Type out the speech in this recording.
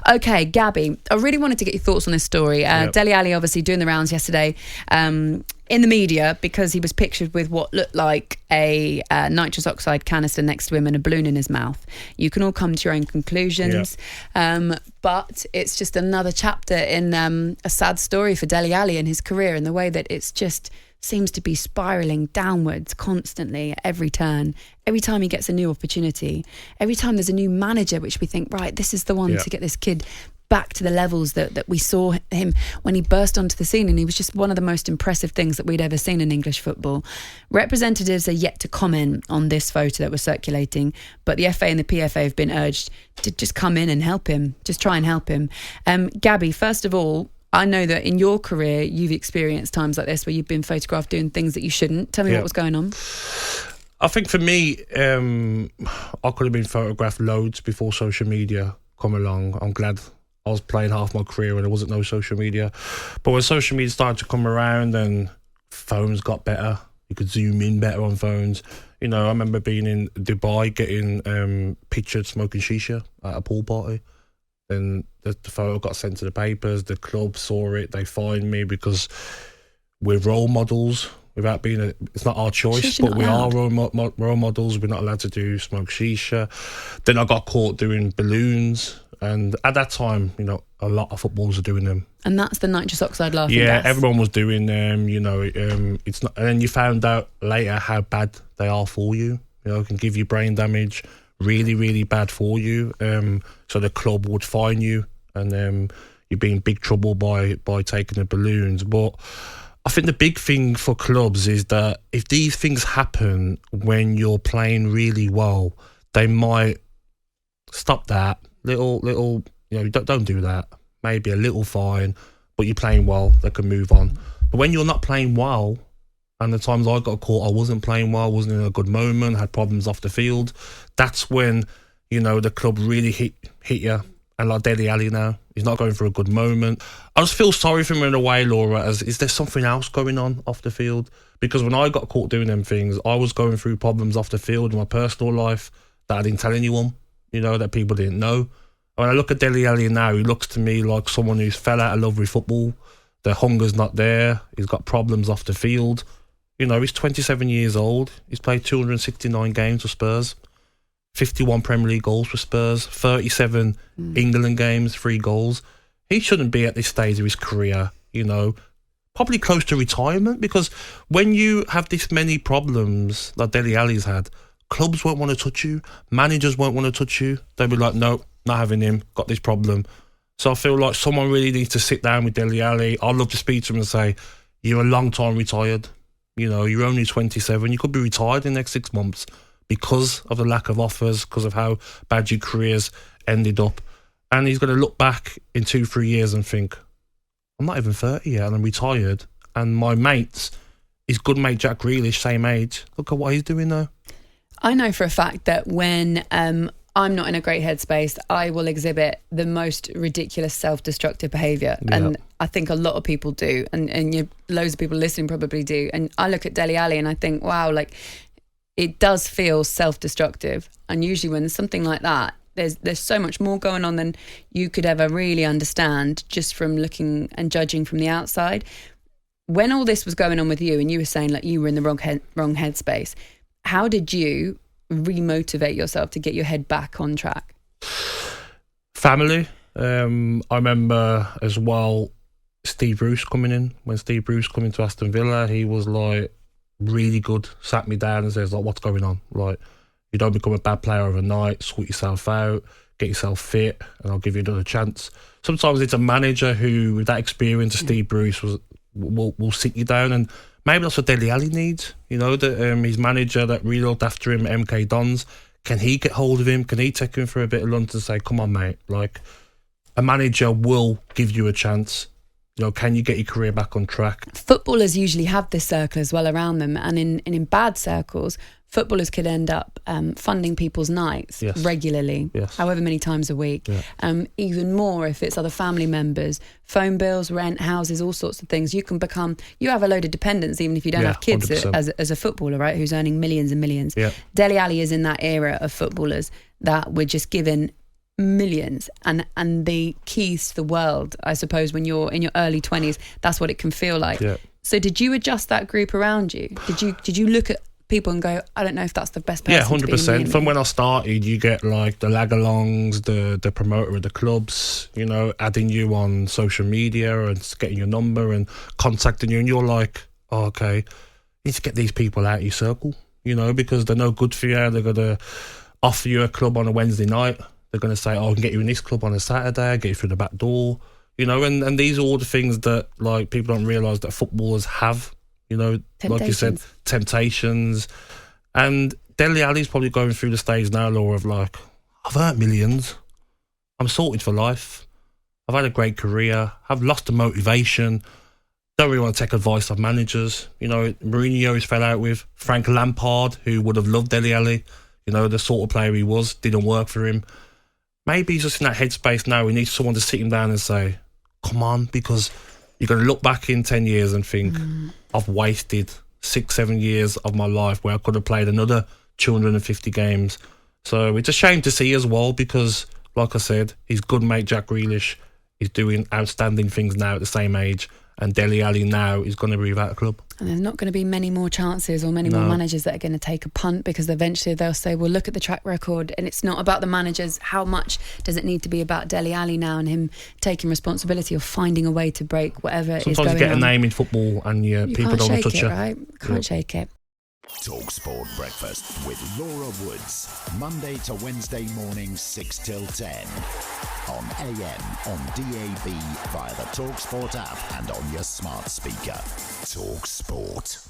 Okay, Gabby, I really wanted to get your thoughts on this story. Dele Alli obviously doing the rounds yesterday in the media because he was pictured with what looked like a nitrous oxide canister next to him and a balloon in his mouth. You can all come to your own conclusions, but it's just another chapter in a sad story for Dele Alli and his career, and the way that it's just seems to be spiralling downwards constantly at every turn. Every time he gets a new opportunity, every time there's a new manager, which we think, right, this is the one to get this kid back to the levels that we saw him when he burst onto the scene, and he was just one of the most impressive things that we'd ever seen in English football. Representatives are yet to comment on this photo that was circulating, but the FA and the PFA have been urged to just come in and help him, just try and help him. Gabby, first of all, I know that in your career you've experienced times like this where you've been photographed doing things that you shouldn't. Tell me what was going on. I think for me, I could have been photographed loads before social media come along. I'm glad I was playing half my career when there wasn't no social media. But when social media started to come around and phones got better, you could zoom in better on phones. You know, I remember being in Dubai getting pictured smoking shisha at a pool party. Then the photo got sent to the papers, the club saw it, they fined me because we're role models without being it's not our choice, but we are role models. We're not allowed to smoke shisha. Then I got caught doing balloons, and at that time, you know, a lot of footballers are doing them. And that's the nitrous oxide laughing gas. Everyone was doing them, you know, it's not, and then you found out later how bad they are for you. You know, it can give you brain damage. Really, really bad for you. So the club would fine you, and you'd be in big trouble by taking the balloons. But I think the big thing for clubs is that if these things happen when you're playing really well, they might stop that. Little, you know, don't do that. Maybe a little fine, but you're playing well, they can move on. But when you're not playing well, and the times I got caught, I wasn't playing well, wasn't in a good moment, had problems off the field. That's when, you know, the club really hit you. And like Dele Alli now, he's not going through a good moment. I just feel sorry for him in a way, Laura, as is there something else going on off the field? Because when I got caught doing them things, I was going through problems off the field in my personal life that I didn't tell anyone, you know, that people didn't know. When I look at Dele Alli now, he looks to me like someone who's fell out of love with football. The hunger's not there. He's got problems off the field. You know, he's 27 years old. He's played 269 games for Spurs, 51 Premier League goals for Spurs, 37 England games, 3 goals. He shouldn't be at this stage of his career, you know, probably close to retirement, because when you have this many problems that Dele Alli's had, clubs won't want to touch you, managers won't want to touch you. They'll be like, no, not having him, got this problem. So I feel like someone really needs to sit down with Dele Alli. I'd love to speak to him and say, you're a long time retired. You know, you're only 27. You could be retired in the next 6 months because of the lack of offers, because of how bad your career's ended up. And he's going to look back in 2-3 years and think, I'm not even 30 yet and I'm retired. And my mates, his good mate Jack Grealish, same age, look at what he's doing now. I know for a fact that when I'm not in a great headspace, I will exhibit the most ridiculous self-destructive behaviour. Yeah. And I think a lot of people do. And loads of people listening probably do. And I look at Dele Alli and I think, wow, like, it does feel self-destructive. And usually when there's something like that, there's so much more going on than you could ever really understand just from looking and judging from the outside. When all this was going on with you and you were saying like you were in the wrong headspace, how did you remotivate yourself to get your head back on track? Family. I remember as well Steve Bruce coming in. When Steve Bruce came into Aston Villa, he was like really good, sat me down and says like, what's going on? Like, you don't become a bad player overnight, sort yourself out, get yourself fit, and I'll give you another chance. Sometimes it's a manager who, with that experience of Steve Bruce, will sit you down, and maybe that's what Dele Alli needs. You know, that his manager that really looked after him, MK Dons, can he get hold of him? Can he take him for a bit of lunch and say, come on, mate, like, a manager will give you a chance. You know, can you get your career back on track? Footballers usually have this circle as well around them, and in bad circles, footballers could end up funding people's nights regularly, however many times a week. Even more if it's other family members, phone bills, rent, houses, all sorts of things. You have a load of dependents even if you don't have kids as a footballer, right, who's earning millions and millions. Dele Alli is in that era of footballers that were just given millions and the keys to the world, I suppose, when you're in your early 20s, that's what it can feel like. Yeah. So did you adjust that group around you? Did you look at people and go, I don't know if that's the best person? Yeah, 100%. From when I started, you get like the lag-alongs, the promoter of the clubs, you know, adding you on social media and getting your number and contacting you, and you're like, oh, okay, you need to get these people out of your circle, you know, because they're no good for you. They're going to offer you a club on a Wednesday night. They're going to say, oh, I can get you in this club on a Saturday, get you through the back door, you know, and these are all the things that, like, people don't realise that footballers have. You know, like you said, temptations. And Dele Alli's probably going through the stage now, Laura, of like, I've earned millions. I'm sorted for life. I've had a great career. I've lost the motivation. Don't really want to take advice of managers. You know, Mourinho's fell out with. Frank Lampard, who would have loved Dele Alli. You know, the sort of player he was, didn't work for him. Maybe he's just in that headspace now. He needs someone to sit him down and say, come on, because you're going to look back in 10 years and think, I've wasted 6-7 years of my life where I could have played another 250 games. So it's a shame to see as well, because, like I said, his good mate Jack Grealish is doing outstanding things now at the same age, and Dele Alli now is going to be without a club. And there's not going to be many more chances or many more managers that are going to take a punt, because eventually they'll say, well, look at the track record, and it's not about the managers. How much does it need to be about Dele Alli now and him taking responsibility of finding a way to break whatever is going on? Sometimes you get a name in football and people don't want to touch it. Right? Can't shake it. talkSPORT Breakfast with Laura Woods, Monday to Wednesday mornings 6 till 10. On AM, on DAB, via the talkSPORT app and on your smart speaker. talkSPORT.